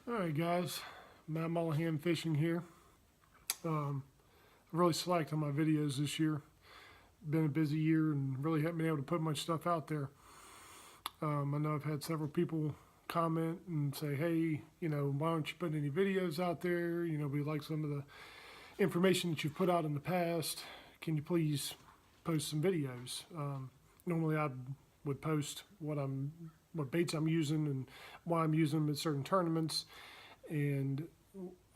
Alright guys, Matt Mollohan fishing here. I've really slacked on my videos this year. Been a busy year and really haven't been able to put much stuff out there. I know I've had several people comment and say, hey, why don't you put any videos out there? We like some of the information that you've put out in the past. Can you please post some videos? Normally I would post what baits I'm using and why I'm using them at certain tournaments, and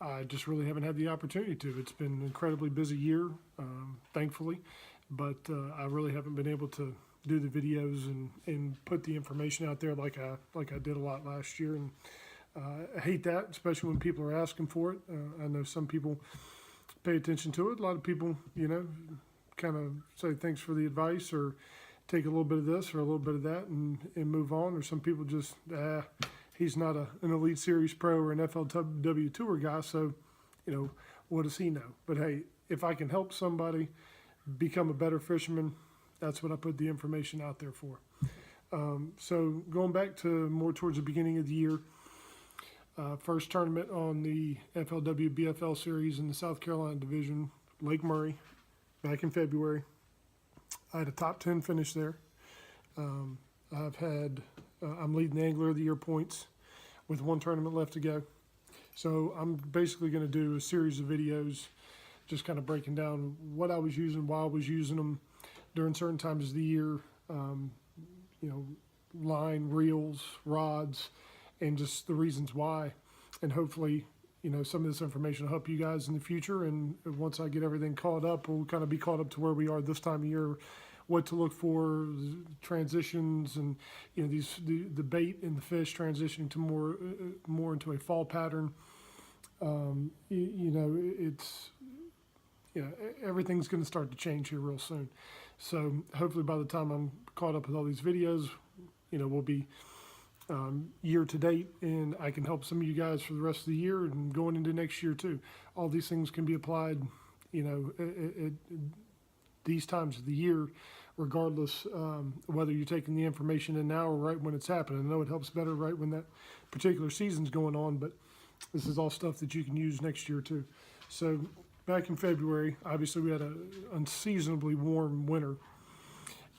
I just really haven't had the opportunity to. It's been an incredibly busy year, thankfully, but I really haven't been able to do the videos and put the information out there like I did a lot last year, and I hate that, especially when people are asking for it. I know some people pay attention to it. A lot of people, kind of say thanks for the advice, or take a little bit of this or a little bit of that and move on. Or some people just, he's not an Elite Series pro or an FLW Tour guy, so, what does he know? But hey, if I can help somebody become a better fisherman, that's what I put the information out there for. So going back to more towards the beginning of the year, first tournament on the FLW BFL series in the South Carolina division, Lake Murray, back in February. I had a top 10 finish there. I'm leading the Angler of the Year points with one tournament left to go. So I'm basically going to do a series of videos just kind of breaking down what I was using, why I was using them during certain times of the year, line, reels, rods, and just the reasons why. And hopefully, some of this information will help you guys in the future. And once I get everything caught up, we'll kind of be caught up to where we are this time of year, what to look for, transitions, and the bait and the fish transitioning to more into a fall pattern. Everything's going to start to change here real soon. So hopefully by the time I'm caught up with all these videos, we'll be year to date, and I can help some of you guys for the rest of the year and going into next year too. All these things can be applied, at these times of the year, regardless whether you're taking the information in now or right when it's happening. I know it helps better right when that particular season's going on, but this is all stuff that you can use next year too. So back in February, obviously we had an unseasonably warm winter,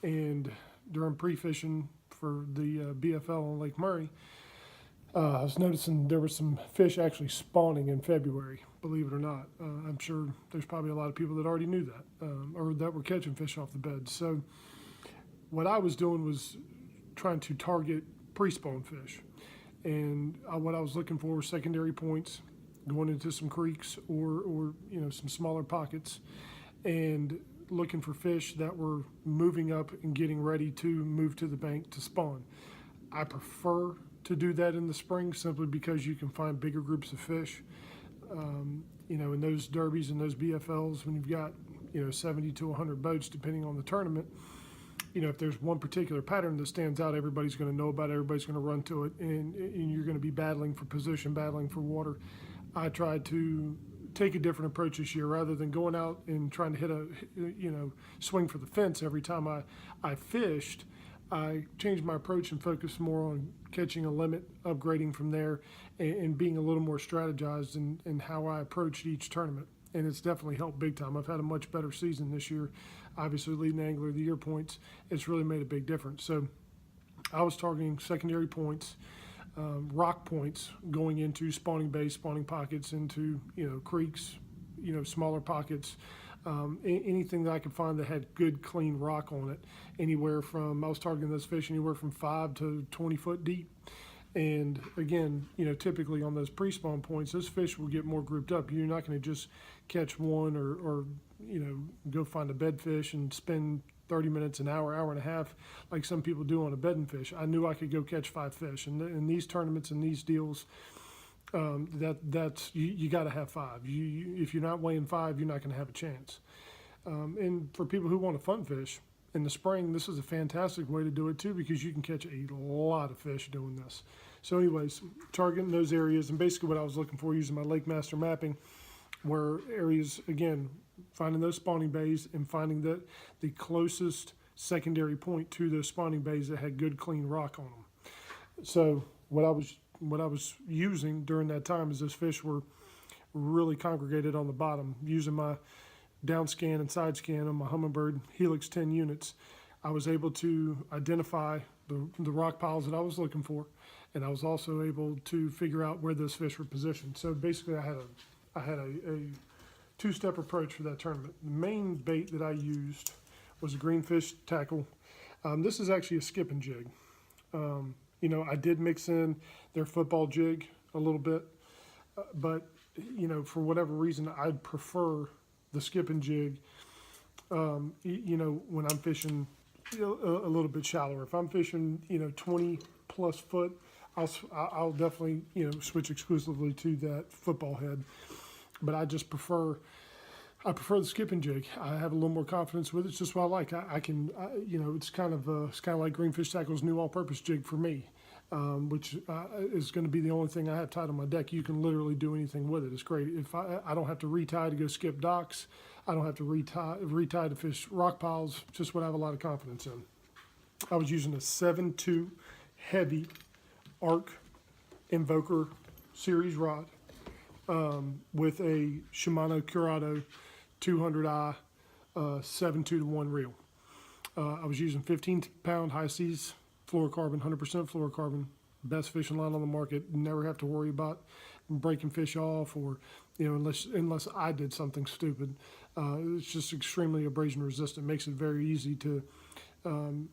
and during pre-fishing for the BFL on Lake Murray, I was noticing there were some fish actually spawning in February, believe it or not. I'm sure there's probably a lot of people that already knew that, or that were catching fish off the bed. So what I was doing was trying to target pre-spawn fish. And what I was looking for was secondary points, going into some creeks or some smaller pockets, and looking for fish that were moving up and getting ready to move to the bank to spawn. I prefer to do that in the spring simply because you can find bigger groups of fish. In those derbies and those BFLs, when you've got 70 to 100 boats depending on the tournament, if there's one particular pattern that stands out, everybody's going to know about it, everybody's going to run to it, and you're going to be battling for position, battling for water. I tried to take a different approach this year. Rather than going out and trying to hit swing for the fence every time I fished, I changed my approach and focused more on catching a limit, upgrading from there, and being a little more strategized in how I approached each tournament. And it's definitely helped big time. I've had a much better season this year. Obviously leading Angler of the Year points, it's really made a big difference. So I was targeting secondary points, rock points going into spawning bays, spawning pockets, into creeks, smaller pockets, anything that I could find that had good clean rock on it. I was targeting those fish anywhere from 5 to 20 foot deep. And again, typically on those pre-spawn points, those fish will get more grouped up. You're not going to just catch one or go find a bed fish and spend 30 minutes, an hour, hour and a half, like some people do on a bedding fish. I knew I could go catch 5 fish. And in these tournaments and these deals, you got to have 5. If you're not weighing 5, you're not going to have a chance. And for people who want to fun fish in the spring, this is a fantastic way to do it too, because you can catch a lot of fish doing this. So anyways, targeting those areas, and basically what I was looking for using my Lake Master mapping were areas, again, finding those spawning bays and finding the closest secondary point to those spawning bays that had good clean rock on them. So what I was what I was using during that time is those fish were really congregated on the bottom. Using my down scan and side scan on my Humminbird Helix 10 units, I was able to identify the rock piles that I was looking for, and I was also able to figure out where those fish were positioned. So basically, I had a two-step approach for that tournament. The main bait that I used was a Greenfish tackle. This is actually a skipping jig. You know, I did mix in their football jig a little bit, but you know, for whatever reason, I'd prefer the skipping jig. You know, when I'm fishing a little bit shallower. If I'm fishing, you know, 20 plus foot, I'll definitely, you know, switch exclusively to that football head. But I just prefer the skipping jig. I have a little more confidence with it. It's just what I like. You know, it's kind of like Greenfish Tackle's new all-purpose jig for me, which is going to be the only thing I have tied on my deck. You can literally do anything with it. It's great. If I don't have to retie to go skip docks. I don't have to retie to fish rock piles. Just what I have a lot of confidence in. I was using a 7.2 heavy Arc Invoker series rod with a Shimano Curado 200i 7.2 to 1 reel. I was using 15-pound high seas fluorocarbon, 100% fluorocarbon, best fishing line on the market. Never have to worry about breaking fish off, or you know, unless I did something stupid. It's just extremely abrasion resistant. Makes it very easy to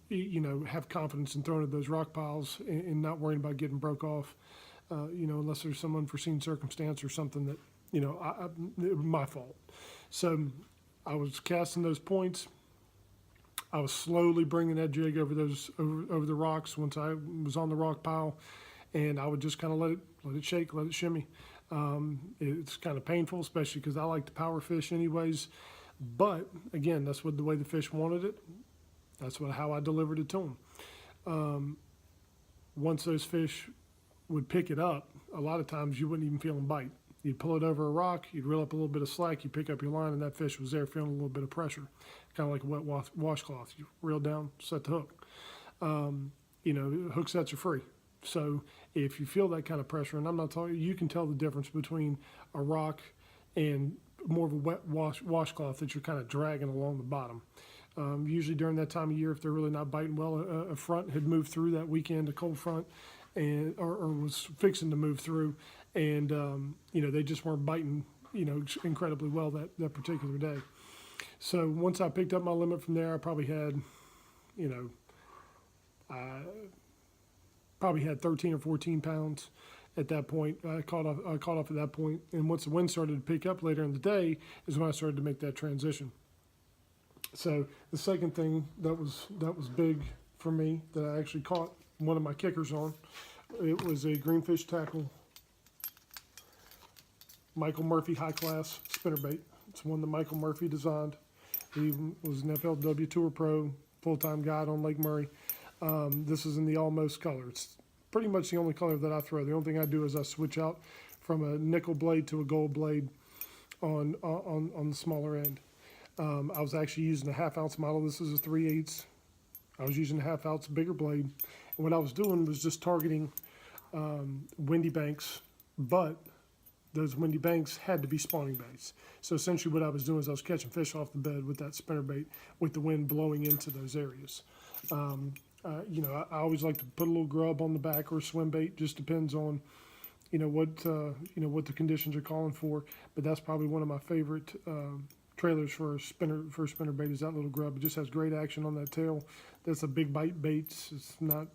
you know, have confidence in throwing at those rock piles and not worrying about getting broke off. You know, unless there's some unforeseen circumstance or something that, you know, it was my fault. So I was casting those points. I was slowly bringing that jig over over the rocks once I was on the rock pile, and I would just kind of let it shake, let it shimmy. It's kind of painful, especially because I like to power fish anyways. But again, that's the way the fish wanted it. That's how I delivered it to them. Once those fish would pick it up, a lot of times you wouldn't even feel them bite. You'd pull it over a rock, you'd reel up a little bit of slack, you pick up your line, and that fish was there feeling a little bit of pressure, kind of like a wet washcloth. You reel down, set the hook. You know, hook sets are free. So if you feel that kind of pressure, and I'm not talking, you can tell the difference between a rock and more of a wet washcloth that you're kind of dragging along the bottom. Usually during that time of year, if they're really not biting well, a front had moved through that weekend, a cold front, and or was fixing to move through, and you know, they just weren't biting, you know, incredibly well that particular day. So once I picked up my limit from there, I probably had, you know, probably had 13 or 14 pounds at that point. I caught off at that point, and once the wind started to pick up later in the day is when I started to make that transition. So the second thing that was big for me that I actually caught one of my kickers on, it was a Greenfish Tackle Michael Murphy high class spinnerbait. It's one that Michael Murphy designed. He was an FLW Tour Pro, full-time guide on Lake Murray. This is in the almost color. It's pretty much the only color that I throw. The only thing I do is I switch out from a nickel blade to a gold blade on the smaller end. I was actually using a 1/2 ounce model. This is a 3/8. I was using a 1/2 ounce bigger blade. And what I was doing was just targeting windy banks, but those windy banks had to be spawning baits. So essentially what I was doing is I was catching fish off the bed with that spinnerbait with the wind blowing into those areas. You know, I always like to put a little grub on the back or swim bait. Just depends on, you know, what the conditions are calling for. But that's probably one of my favorite trailers for a spinnerbait is that little grub. It just has great action on that tail. That's a Big Bite Baits. It's not.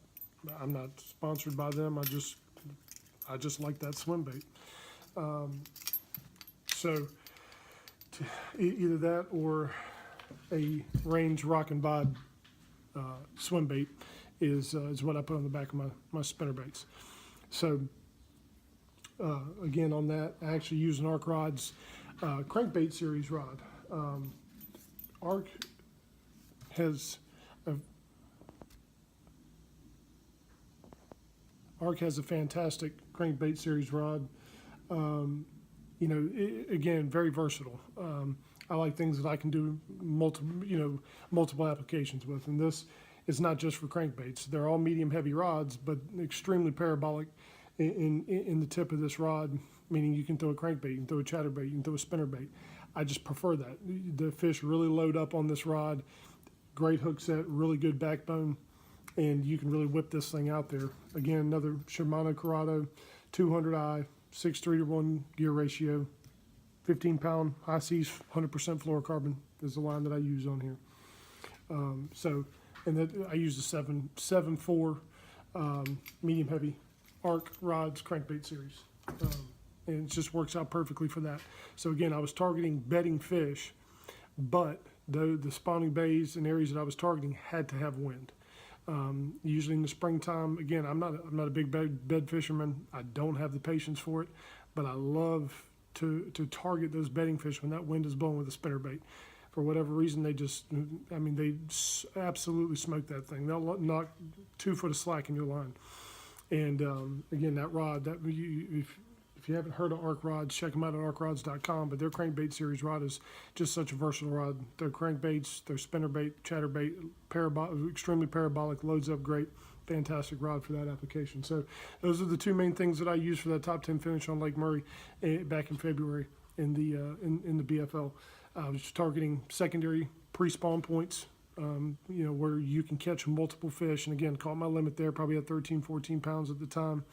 I'm not sponsored by them. I just like that swim bait. So either that or a range rock and bod swim bait is what I put on the back of my spinnerbaits. So again, on that, I actually use an Arc Rod's Crankbait series rod. Arc has a fantastic crankbait series rod. You know, again, very versatile. I like things that I can do multiple applications with, and this is not just for crankbaits. They're all medium heavy rods, but extremely parabolic in the tip of this rod, meaning you can throw a crankbait, you can throw a chatterbait, you can throw a spinnerbait. I just prefer that. The fish really load up on this rod. Great hook set, really good backbone, and you can really whip this thing out there. Again, another Shimano Curado, 200i, 6:3 to 1 gear ratio, 15-pound, high seas, 100% fluorocarbon is the line that I use on here. And that I use the 7.4 medium heavy arc rods crankbait series. And it just works out perfectly for that. So again, I was targeting bedding fish, but the spawning bays and areas that I was targeting had to have wind. Usually in the springtime, again, I'm not a big bed fisherman. I don't have the patience for it, but I love to target those bedding fish when that wind is blowing with a spinnerbait. For whatever reason, they absolutely smoke that thing. They'll knock 2 foot of slack in your line. And again, that rod, if you haven't heard of Arc Rods, check them out at arcrods.com. But their crankbait series rod is just such a versatile rod. Their crankbaits, their spinnerbait, chatterbait, extremely parabolic, loads up great. Fantastic rod for that application. So those are the 2 main things that I used for that top 10 finish on Lake Murray back in February in the BFL. I was targeting secondary pre-spawn points, where you can catch multiple fish. And again, caught my limit there, probably at 13, 14 pounds at the time.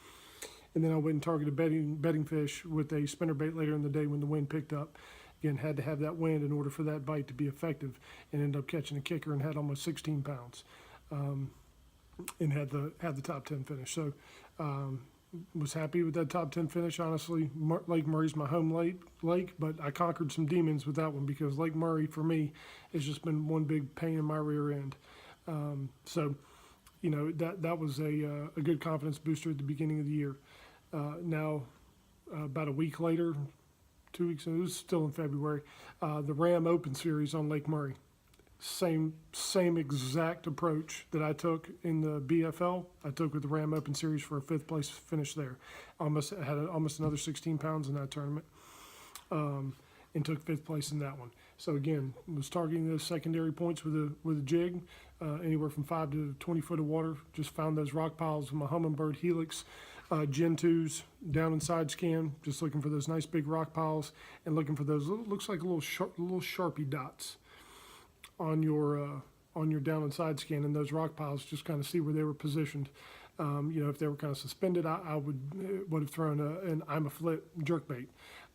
And then I went and targeted bedding fish with a spinnerbait later in the day when the wind picked up. Again, had to have that wind in order for that bite to be effective, and ended up catching a kicker and had almost 16 pounds, and had the top 10 finish. So was happy with that top 10 finish. Honestly, Lake Murray's my home lake, but I conquered some demons with that one, because Lake Murray for me has just been one big pain in my rear end. That was a good confidence booster at the beginning of the year. Now, about a week later, 2 weeks, it was still in February, the Ram Open Series on Lake Murray. Same exact approach that I took in the BFL, I took with the Ram Open Series for a 5th place finish there. Had almost another 16 pounds in that tournament, and took 5th place in that one. So again, was targeting those secondary points with a jig, anywhere from 5 to 20 foot of water. Just found those rock piles with my Humminbird Helix Gen 2s down in side scan, just looking for those nice big rock piles and looking for those looks like little Sharpie dots on your down and side scan, and those rock piles, just kind of see where they were positioned. If they were kind of suspended, I would have thrown an I'm a flit jerkbait,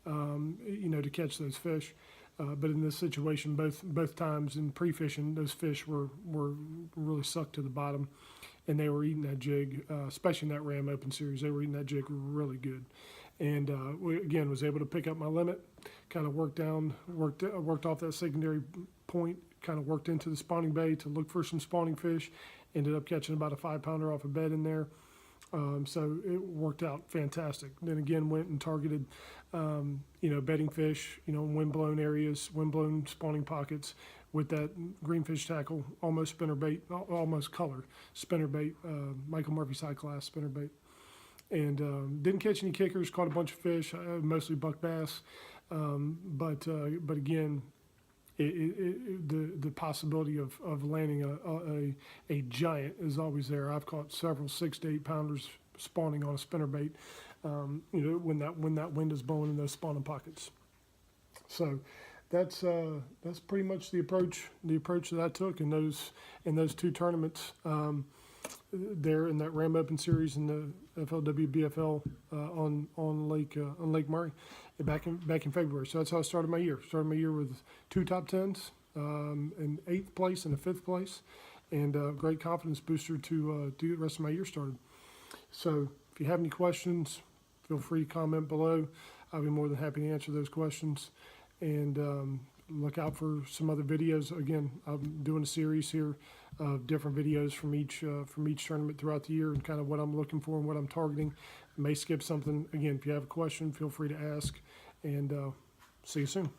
to catch those fish. But in this situation, both times in pre-fishing, those fish were really sucked to the bottom, and they were eating that jig, especially in that Ram Open Series. They were eating that jig really good. And again, was able to pick up my limit, kind of worked off that secondary point, kind of worked into the spawning bay to look for some spawning fish. Ended up catching about a 5-pounder off a bed in there. So it worked out fantastic. Then again, went and targeted, bedding fish, wind-blown areas, wind-blown spawning pockets with that Greenfish tackle, almost spinnerbait, almost color spinnerbait, Michael Murphy's high class spinnerbait. And didn't catch any kickers, caught a bunch of fish, mostly buck bass. But again, the possibility of landing a giant is always there. I've caught several 6 to 8 pounders spawning on a spinnerbait, when that wind is blowing in those spawning pockets. So that's pretty much the approach that I took in those 2 tournaments. There in that Ram Open Series and the FLW BFL on Lake Murray back in February. So that's how I started my year. Started my year with 2 top 10s, an 8th place and a 5th place, and a great confidence booster to get the rest of my year started. So if you have any questions, feel free to comment below. I'll be more than happy to answer those questions. And look out for some other videos. Again, I'm doing a series here of different videos from each tournament throughout the year, and kind of what I'm looking for and what I'm targeting. I may skip something. Again, if you have a question, feel free to ask, and see you soon.